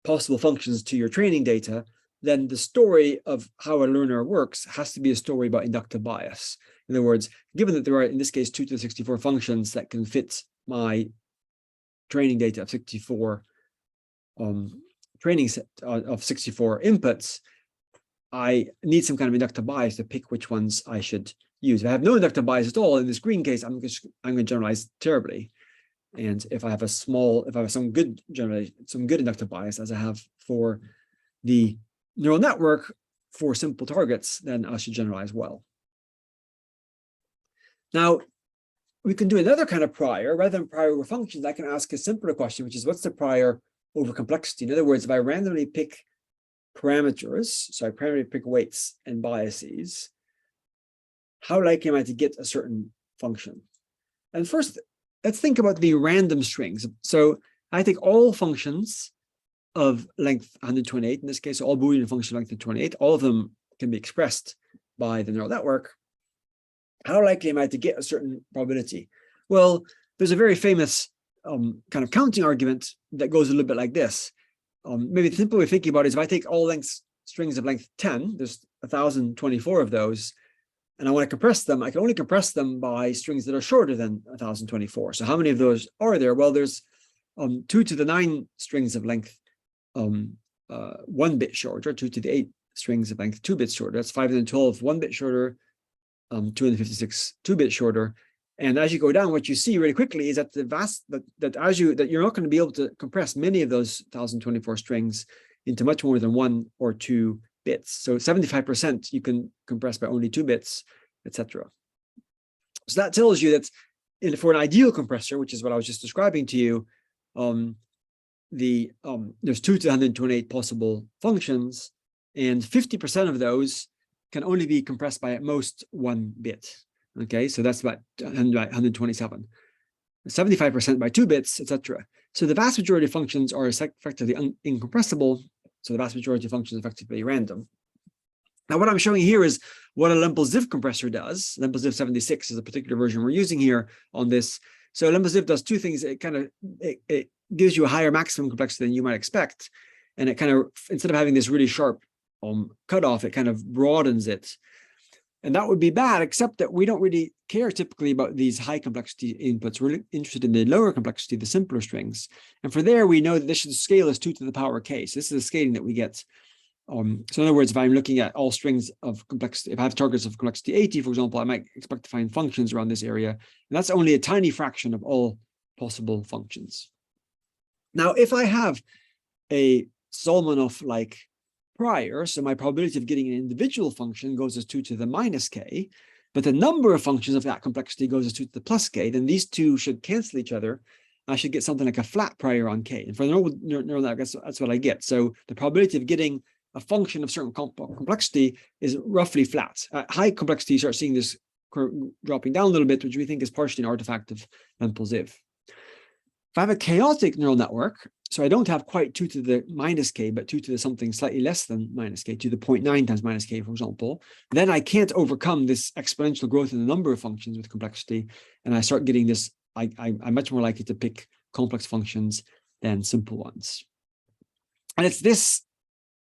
possible functions to your training data, then the story of how a learner works has to be a story about inductive bias. In other words, given that there are, in this case, 2 to the 64 functions that can fit my training data of 64 training set of 64 inputs, I need some kind of inductive bias to pick which ones I should use. If I have no inductive bias at all, in this green case, I'm going to generalize terribly. And if I have some good inductive bias, as I have for the neural network for simple targets, then I should generalize well. Now, we can do another kind of prior. Rather than prior over functions, I can ask a simpler question, which is what's the prior over complexity? In other words, if I randomly pick parameters, so I randomly pick weights and biases, how likely am I to get a certain function? And first, let's think about the random strings. So I take all functions of length 128, in this case, all Boolean functions of length 128, all of them can be expressed by the neural network. How likely am I to get a certain probability? Well, there's a very famous kind of counting argument that goes a little bit like this. Maybe the simple way of thinking about it is if I take all strings of length 10, there's 1,024 of those, and I want to compress them, I can only compress them by strings that are shorter than 1,024. So how many of those are there? Well, there's 2 to the 9 strings of length 1 bit shorter, 2 to the 8 strings of length 2 bits shorter. That's 512 1 bit shorter, 256 2 bits shorter. And as you go down, what you see really quickly is that you're not going to be able to compress many of those 1,024 strings into much more than 1 or 2 bits. So 75% you can compress by only 2 bits, etc. So that tells you that for an ideal compressor, which is what I was just describing to you, there's 2 to 128 possible functions, and 50% of those can only be compressed by at most 1 bit. Okay, so that's about 127. 75% by 2 bits, etc. So the vast majority of functions are effectively incompressible. So the vast majority of functions are effectively random. Now, what I'm showing here is what a Lempel-Ziv compressor does. Lempel-Ziv 76 is a particular version we're using here on this. So Lempel-Ziv does two things. It gives you a higher maximum complexity than you might expect, and it kind of, instead of having this really sharp cutoff, it kind of broadens it. And that would be bad, except that we don't really care typically about these high complexity inputs. We're interested in the lower complexity, the simpler strings. And for there, we know that this should scale as 2 to the power k. So this is the scaling that we get. So in other words, if I'm looking at all strings of complexity, if I have targets of complexity 80, for example, I might expect to find functions around this area. And that's only a tiny fraction of all possible functions. Now, if I have a Solomon-like prior, so my probability of getting an individual function goes as 2 to the minus k, but the number of functions of that complexity goes as 2 to the plus k, then these two should cancel each other. I should get something like a flat prior on k. And for the neural network, that's what I get. So the probability of getting a function of certain complexity is roughly flat. At high complexity, you start seeing this curve dropping down a little bit, which we think is partially an artifact of Lempel-Ziv. If I have a chaotic neural network, so I don't have quite 2 to the minus k, but 2 to the something slightly less than minus k, to the 0.9 times minus k, for example, then I can't overcome this exponential growth in the number of functions with complexity, and I start getting this, I'm much more likely to pick complex functions than simple ones. And it's this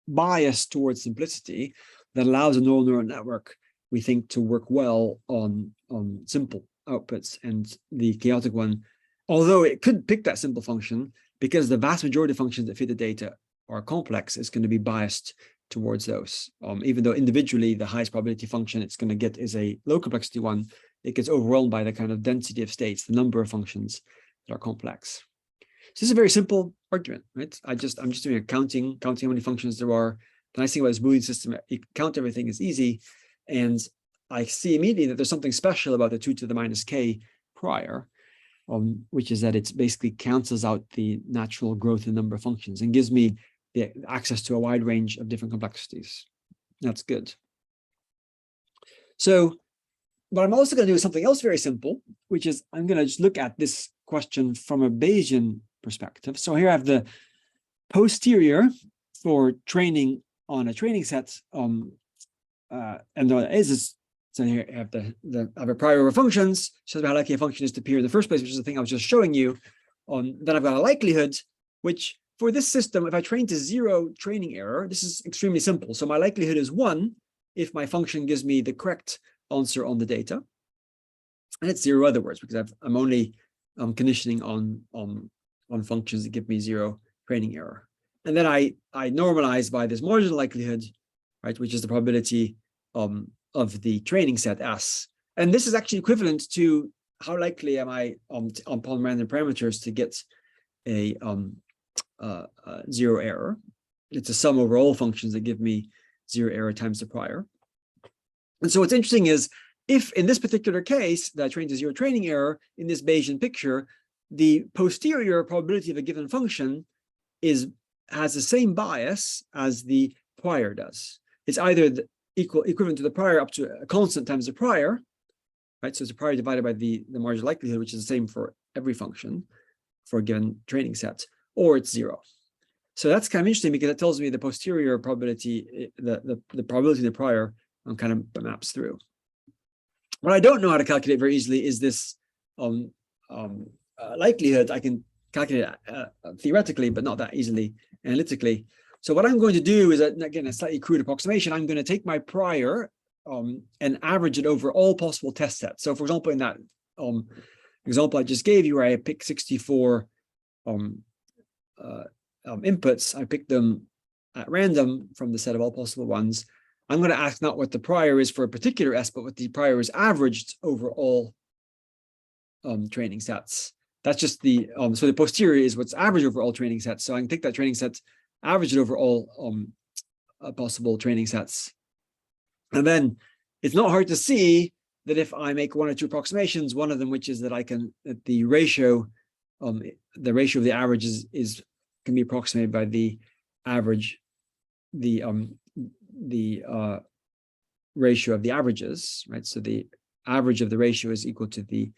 bias towards simplicity that allows a neural network, we think, to work well on simple outputs, and the chaotic one, although it could pick that simple function, because the vast majority of functions that fit the data are complex, it's going to be biased towards those. Even though individually the highest probability function it's going to get is a low complexity one, it gets overwhelmed by the kind of density of states, the number of functions that are complex. So this is a very simple argument, right? I'm just doing a counting how many functions there are. The nice thing about this Boolean system, you count everything is easy, and I see immediately that there's something special about the 2 to the minus k prior, which is that it basically cancels out the natural growth in number of functions and gives me the access to a wide range of different complexities. That's good. So, but I'm also going to do something else very simple, which is I'm going to just look at this question from a Bayesian perspective. So here I have the posterior for training on a training set, and what it is so here I have I have a prior over functions, shows me how likely a function is to appear in the first place, which is the thing I was just showing you. Then I've got a likelihood, which for this system, if I train to 0 training error, this is extremely simple. So my likelihood is 1 if my function gives me the correct answer on the data, and it's 0 other words, because I'm only conditioning on functions that give me 0 training error. And then I normalize by this marginal likelihood, right, which is the probability of the training set S. And this is actually equivalent to how likely am I upon random parameters to get a 0 error. It's a sum over all functions that give me 0 error times the prior. And so what's interesting is, if in this particular case that I trained to 0 training error in this Bayesian picture, the posterior probability of a given function has the same bias as the prior does. It's either equivalent to the prior up to a constant times the prior, right? So it's the prior divided by the marginal likelihood, which is the same for every function for a given training set, or it's 0. So that's kind of interesting, because it tells me the posterior probability, the probability of the prior kind of maps through. What I don't know how to calculate very easily is this likelihood. I can calculate it theoretically, but not that easily analytically. So what I'm going to do is, again, a slightly crude approximation. I'm going to take my prior and average it over all possible test sets. So for example, in that example I just gave you, where I picked 64 inputs, I picked them at random from the set of all possible ones. I'm going to ask not what the prior is for a particular S, but what the prior is averaged over all training sets. That's just the, so the posterior is what's averaged over all training sets. So I can take that training set, average it over all possible training sets. And then it's not hard to see that if I make 1 or 2 approximations, one of them, which is that I can, that the ratio of the averages can be approximated by the average, the ratio of the averages, right? So the average of the ratio is equal to the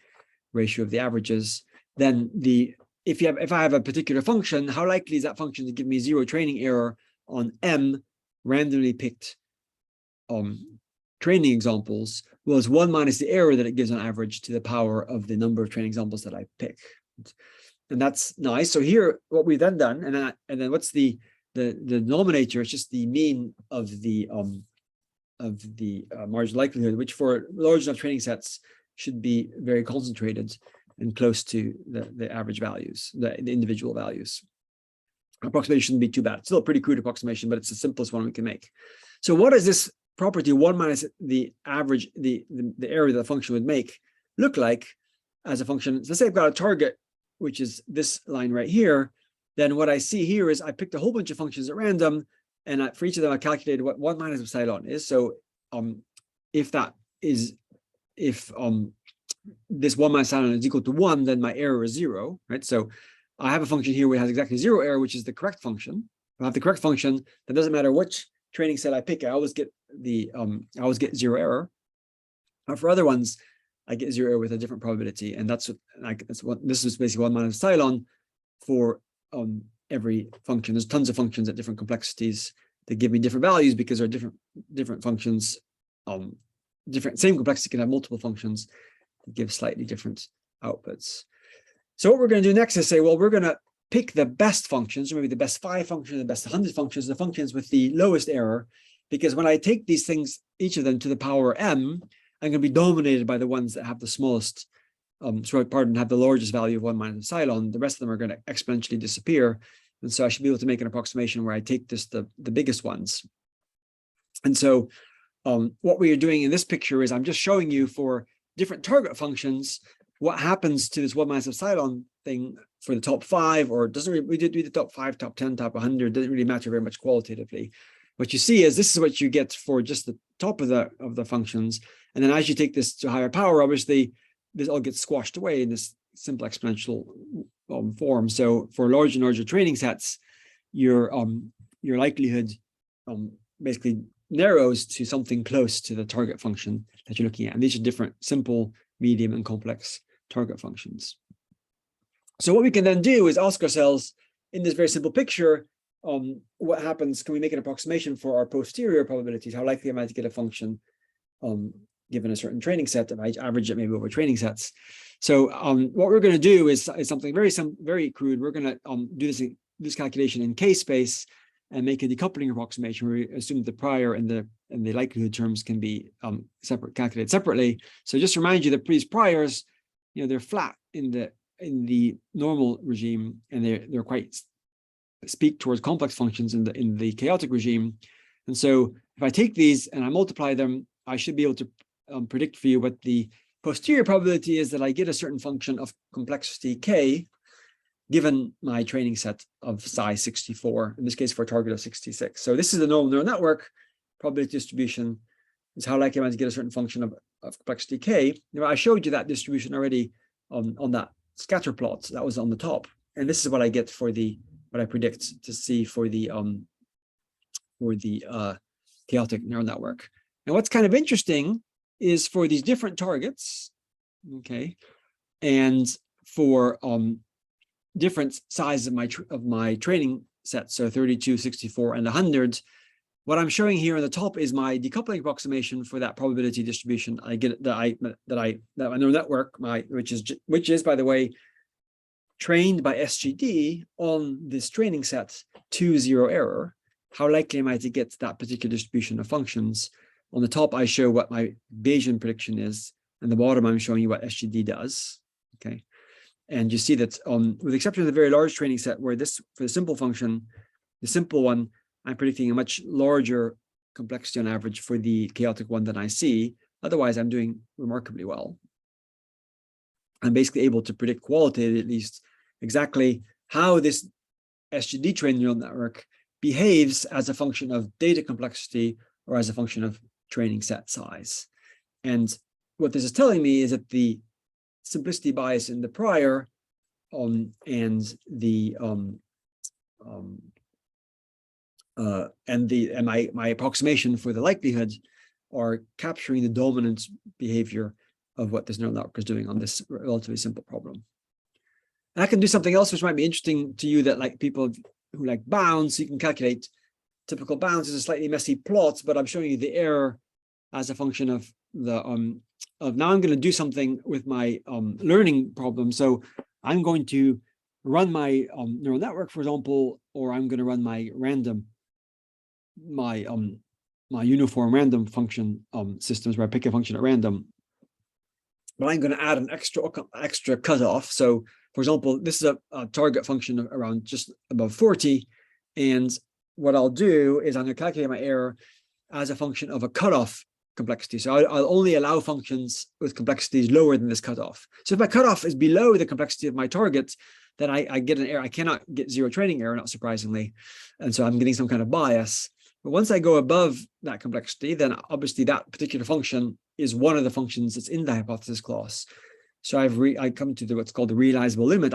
ratio of the averages. Then if I have a particular function, how likely is that function to give me 0 training error on m randomly picked training examples? Well, it's 1 minus the error that it gives on average to the power of the number of training examples that I pick. And that's nice. So here, what we've then done, and then what's the denominator? It's just the mean of the marginal likelihood, which for large enough training sets should be very concentrated and close to the average values, the individual values. Approximation shouldn't be too bad. It's still a pretty crude approximation, but it's the simplest one we can make. So what does this property 1 minus the average, the error that the function would make, look like as a function? So let's say I've got a target, which is this line right here. Then what I see here is I picked a whole bunch of functions at random, and for each of them I calculated what 1 minus epsilon is. So if this 1 minus epsilon is equal to 1, then my error is 0, right? So I have a function here where it has exactly 0 error, which is the correct function. If I have the correct function, that doesn't matter which training set I pick, I always get 0 error. For other ones, I get 0 error with a different probability, and this is basically 1 minus epsilon for every function. There's tons of functions at different complexities that give me different values because there are different functions. Same complexity can have multiple functions that give slightly different outputs. So what we're going to do next is say, well, we're going to pick the best functions, or maybe the best 5 functions, the best 100 functions, the functions with the lowest error, because when I take these things, each of them to the power m, I'm going to be dominated by the ones that have the smallest, have the largest value of 1 minus epsilon. The rest of them are going to exponentially disappear. And so I should be able to make an approximation where I take the biggest ones. And so what we are doing in this picture is I'm just showing you for different target functions what happens to this 1 minus epsilon thing for the top 5, or it doesn't really, we did the top 5, top 10, top 100, doesn't really matter very much qualitatively. What you see is this is what you get for just the top of the functions. And then as you take this to higher power, obviously this all gets squashed away in this simple exponential form. So for larger and larger training sets, your likelihood basically narrows to something close to the target function that you're looking at. And these are different simple, medium, and complex target functions. So what we can then do is ask ourselves in this very simple picture, what happens? Can we make an approximation for our posterior probabilities? How likely am I to get a function given a certain training set, if I average it maybe over training sets? So what we're going to do is something very crude. We're going to do this calculation in k-space and make a decoupling approximation where we assume the prior and the likelihood terms can be calculated separately. So just to remind you that these priors, they're flat in the normal regime, and they're quite speak towards complex functions in the chaotic regime. And so if I take these and I multiply them, I should be able to predict for you what the posterior probability is that I get a certain function of complexity k, given my training set of size 64, in this case for a target of 66. So this is the normal neural network probability distribution. Is how likely am I to get a certain function of complexity k. I showed you that distribution already on that scatter plot that was on the top. And this is what I get for what I predict to see for the chaotic neural network. And what's kind of interesting is for these different targets, okay, and for different sizes of my training set, so 32, 64, and 100. What I'm showing here on the top is my decoupling approximation for that probability distribution I get that my neural network, which is by the way trained by SGD on this training set to 0 error. How likely am I to get that particular distribution of functions? On the top, I show what my Bayesian prediction is, and the bottom, I'm showing you what SGD does. Okay, and you see that with the exception of the very large training set, where for the simple function, the simple one, I'm predicting a much larger complexity on average for the chaotic one than I see. Otherwise, I'm doing remarkably well. I'm basically able to predict qualitatively, at least, exactly how this SGD trained neural network behaves as a function of data complexity or as a function of training set size. And what this is telling me is that the simplicity bias in the prior and my approximation for the likelihood are capturing the dominant behavior of what this neural network is doing on this relatively simple problem. And I can do something else which might be interesting to you, that like people who like bounds, you can calculate typical bounds as a slightly messy plot, but I'm showing you the error as a function of the now I'm going to do something with my learning problem. So I'm going to run my neural network, for example, or I'm going to run my my uniform random function systems where I pick a function at random. But I'm going to add an extra cutoff. So for example, this is a target function of around just above 40. And what I'll do is I'm going to calculate my error as a function of a cutoff complexity. So I'll only allow functions with complexities lower than this cutoff. So if my cutoff is below the complexity of my target, then I get an error. I cannot get 0 training error, not surprisingly. And so I'm getting some kind of bias. But once I go above that complexity, then obviously that particular function is one of the functions that's in the hypothesis class. So I come to what's called the realizable limit.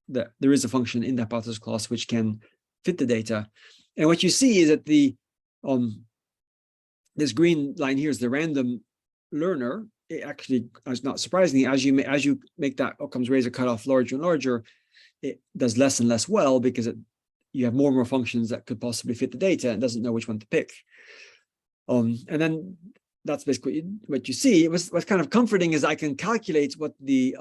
There is a function in the hypothesis class which can fit the data. And what you see is that this green line here is the random learner. It actually, not surprisingly, as you make that Occam's razor cutoff larger and larger, it does less and less well because you have more and more functions that could possibly fit the data and doesn't know which one to pick. And then that's basically what you see. What's kind of comforting is I can calculate what the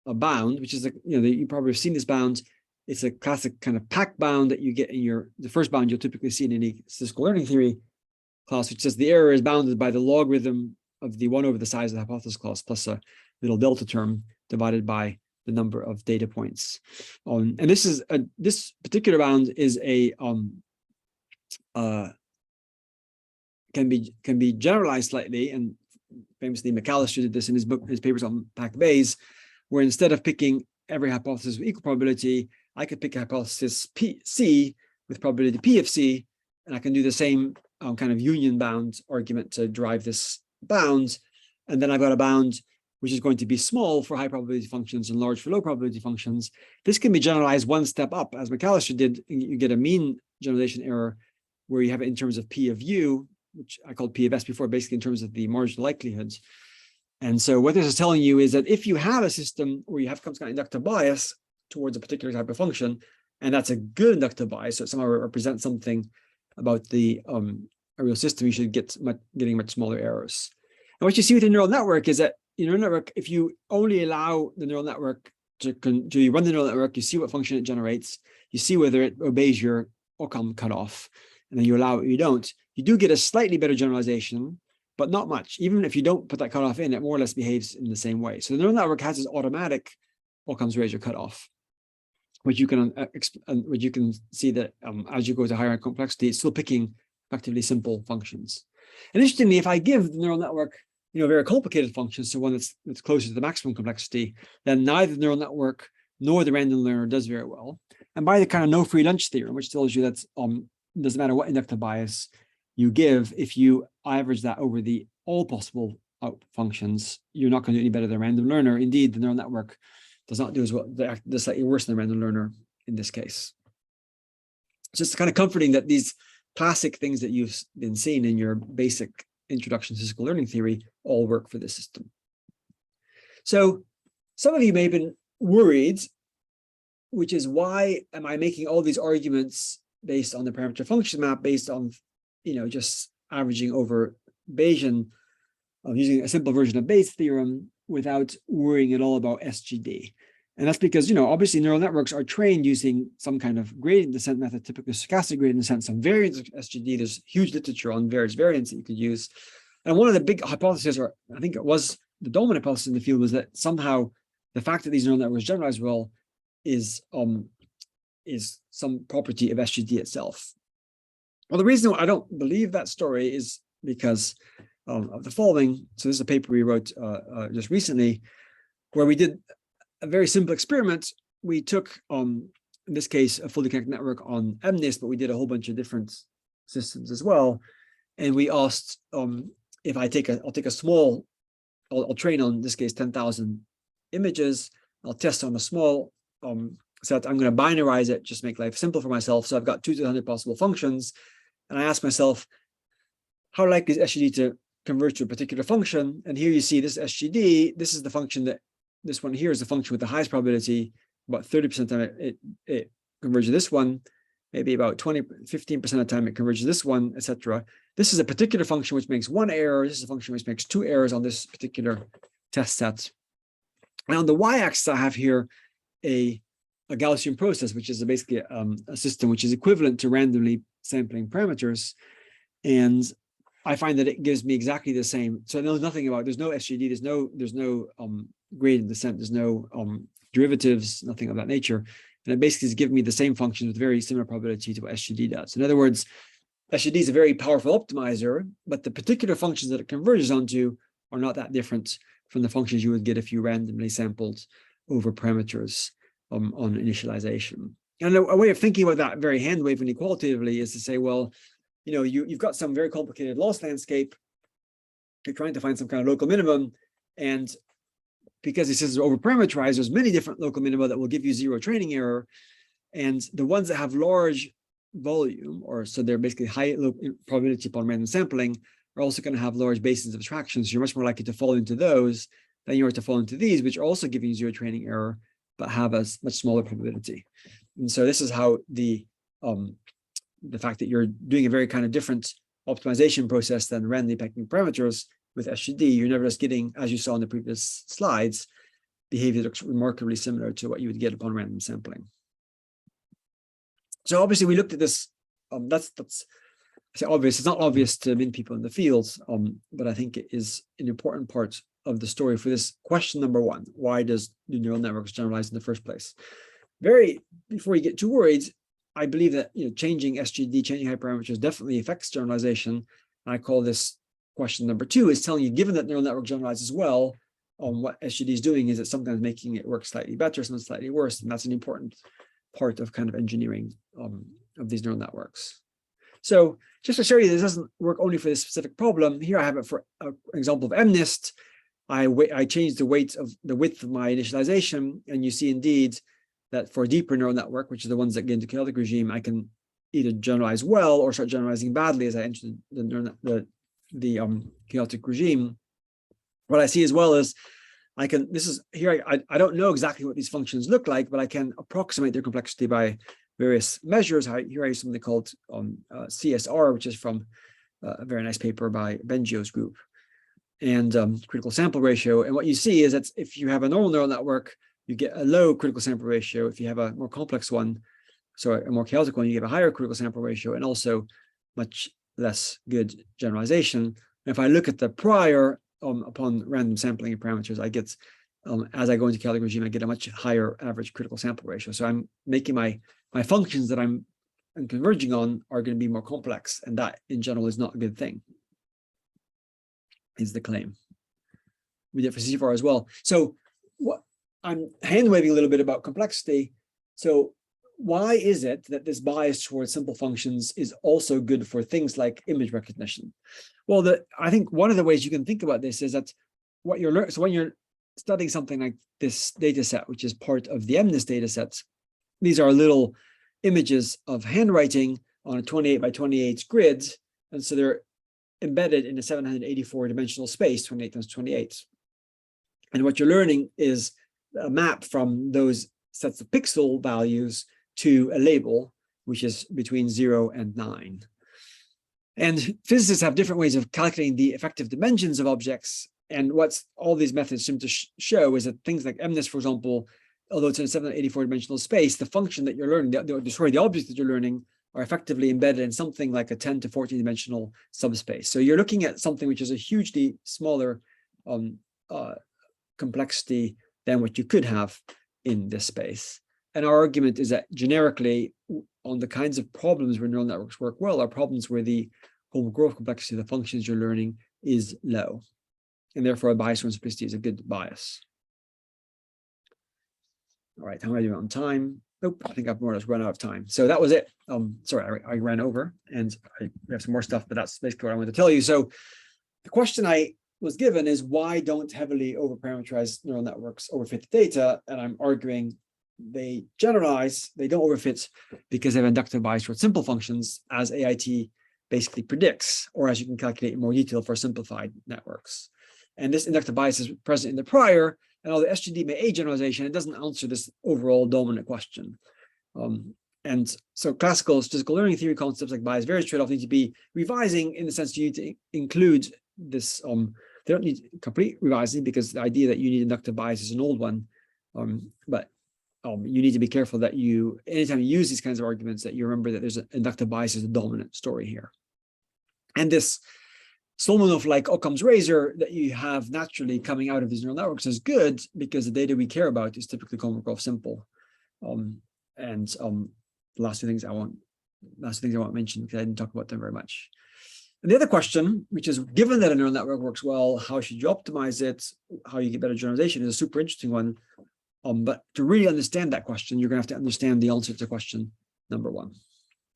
bound, which is you probably have seen this bound. It's a classic kind of pack bound that you get in the first bound you'll typically see in any statistical learning theory class, which says the error is bounded by the logarithm of the 1 over the size of the hypothesis class plus a little delta term divided by the number of data points. And this particular bound is can be generalized slightly, and famously McAllister did this in his papers on packed Bayes, where instead of picking every hypothesis with equal probability, I could pick a hypothesis C with probability P of C, and I can do the same kind of union bound argument to derive this bound. And then I've got a bound which is going to be small for high probability functions and large for low probability functions. This can be generalized one step up, as McAllister did. You get a mean generalization error where you have it in terms of P of U, which I called P of S before, basically in terms of the marginal likelihoods. And so what this is telling you is that if you have a system where you have some kind of inductive bias towards a particular type of function, and that's a good inductive bias, so it somehow represents something about a real system, you should getting much smaller errors. And what you see with a neural network is that neural network, if you only allow the neural network to you run the neural network, you see what function it generates, you see whether it obeys your Ockham cutoff, and then you allow it or you don't, you do get a slightly better generalization, but not much. Even if you don't put that cutoff in, it more or less behaves in the same way. So the neural network has this automatic Occam's razor cutoff, which you can see that as you go to higher complexity, it's still picking effectively simple functions. And interestingly, if I give the neural network very complicated functions, so one that's closer to the maximum complexity, then neither the neural network nor the random learner does very well. And by the kind of no free lunch theorem, which tells you that doesn't matter what inductive bias you give, if you average that over all possible functions, you're not going to do any better than a random learner. Indeed, the neural network does not do as well, they're slightly worse than a random learner in this case. It's just kind of comforting that these classic things that you've been seeing in your basic introduction to statistical learning theory all work for this system. So some of you may have been worried, which is, why am I making all these arguments based on the parameter function map, based on just averaging over Bayesian, using a simple version of Bayes' theorem without worrying at all about SGD? And that's because, obviously neural networks are trained using some kind of gradient descent method, typically stochastic gradient descent, some variance of SGD. There's huge literature on various variants that you could use. And one of the big hypotheses, or I think it was the dominant hypothesis in the field, was that somehow the fact that these neural networks generalize well is some property of SGD itself. Well, the reason I don't believe that story is because of the following. So this is a paper we wrote just recently, where we did a very simple experiment. We took, in this case, a fully connected network on MNIST, but we did a whole bunch of different systems as well. And we asked if I'll train on, in this case, 10,000 images. I'll test on a small set. I'm going to binarize it, just make life simple for myself. So I've got 2 to 100 possible functions. And I ask myself, how likely is SGD to converge to a particular function? And here you see this SGD. This is the function that, this one here is the function with the highest probability. About 30% of the time it converges to this one. Maybe about 15% of the time it converges to this one, etc. This is a particular function which makes 1 error. This is a function which makes 2 errors on this particular test set. And on the y-axis, I have here a Gaussian process, which is basically a system which is equivalent to randomly sampling parameters. And I find that it gives me exactly the same. So I know nothing about, there's no SGD, there's no gradient descent, there's no derivatives, nothing of that nature. And it basically is giving me the same functions with very similar probability to what SGD does. In other words, SGD is a very powerful optimizer, but the particular functions that it converges onto are not that different from the functions you would get if you randomly sampled over parameters on initialization. And a way of thinking about that very hand wavingly qualitatively is to say, well, you've got some very complicated loss landscape. You're trying to find some kind of local minimum, and because this is overparameterized, there's many different local minima that will give you 0 training error, and the ones that have large volume, or so they're basically high probability upon random sampling, are also going to have large bases of attraction. So you're much more likely to fall into those than you are to fall into these, which are also giving you 0 training error, but have a much smaller probability. And so this is how the fact that you're doing a very kind of different optimization process than randomly picking parameters with SGD, you're never just getting, as you saw in the previous slides, behavior looks remarkably similar to what you would get upon random sampling. So obviously we looked at this. That's I say obvious. It's not obvious to many people in the field, but I think it is an important part of the story for this question number one. Why do neural networks generalize in the first place? Before you get too worried, I believe that changing SGD, changing hyperparameters definitely affects generalization. And I call this question number two is telling you, given that neural network generalizes well, what SGD is doing is it's sometimes making it work slightly better, sometimes slightly worse, and that's an important part of kind of engineering of these neural networks. So just to show you this doesn't work only for this specific problem, here I have it for an example of MNIST. I changed the width of my initialization, and you see indeed that for a deeper neural network, which is the ones that get into chaotic regime, I can either generalize well or start generalizing badly as I enter the chaotic regime. What I see as well is I don't know exactly what these functions look like, but I can approximate their complexity by various measures. Here I use something called CSR, which is from a very nice paper by Bengio's group, and critical sample ratio. And what you see is that if you have a normal neural network, you get a low critical sample ratio. If you have a more complex one, so a more chaotic one, you get a higher critical sample ratio and also much less good generalization. And if I look at the prior upon random sampling of parameters, I get, as I go into chaotic regime, I get a much higher average critical sample ratio. So I'm making my functions that I'm converging on are going to be more complex, and that in general is not a good thing, is the claim. We did for CFR as well. So what I'm hand waving a little bit about complexity. So why is it that this bias towards simple functions is also good for things like image recognition? Well, I think one of the ways you can think about this is that what you're learning. So when you're studying something like this data set, which is part of the MNIST data sets, these are little images of handwriting on a 28 by 28 grid. And so they're embedded in a 784 dimensional space, 28 times 28. And what you're learning is a map from those sets of pixel values to a label, which is between 0 and 9. And physicists have different ways of calculating the effective dimensions of objects. And what all these methods seem to show is that things like MNIST, for example, although it's in a 784 dimensional space, the function that you're learning, the objects that you're learning are effectively embedded in something like a 10 to 14 dimensional subspace. So you're looking at something which is a hugely smaller complexity than what you could have in this space. And our argument is that generically, on the kinds of problems where neural networks work well, are problems where the growth complexity of the functions you're learning is low. And therefore, a bias towards simplicity is a good bias. All right, how am I doing on time? Nope, I think I've more or less run out of time. So that was it. Sorry, I ran over, and we have some more stuff, but that's basically what I wanted to tell you. So the question I was given is, why don't heavily overparameterized neural networks overfit the data? And I'm arguing they generalize, they don't overfit because they have inductive bias towards simple functions, as AIT basically predicts, or as you can calculate in more detail for simplified networks. And this inductive bias is present in the prior, and although SGD may aid generalization, it doesn't answer this overall dominant question. And so classical statistical learning theory concepts like bias-variance tradeoff need to be revising, in the sense you need to include this. They don't need complete revising, because the idea that you need inductive bias is an old one. But you need to be careful that anytime you use these kinds of arguments, that you remember that there's an inductive bias is the dominant story here. And this Solomon-like Occam's razor that you have naturally coming out of these neural networks is good, because the data we care about is typically Kolmogorov simple. The last two things I won't mention, because I didn't talk about them very much. And the other question, which is, given that a neural network works well, how should you optimize it? How you get better generalization, is a super interesting one. But to really understand that question, you're going to have to understand the answer to question number one.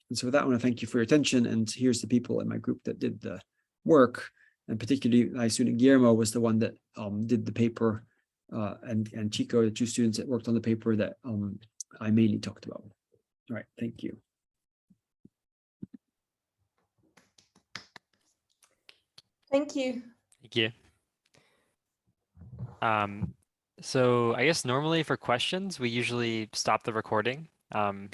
And so with that, I want to thank you for your attention. And here's the people in my group that did the work. And particularly, my student Guillermo was the one that did the paper, and Chico, the two students that worked on the paper that I mainly talked about. All right, thank you. Thank you. Thank you. So I guess normally for questions, we usually stop the recording So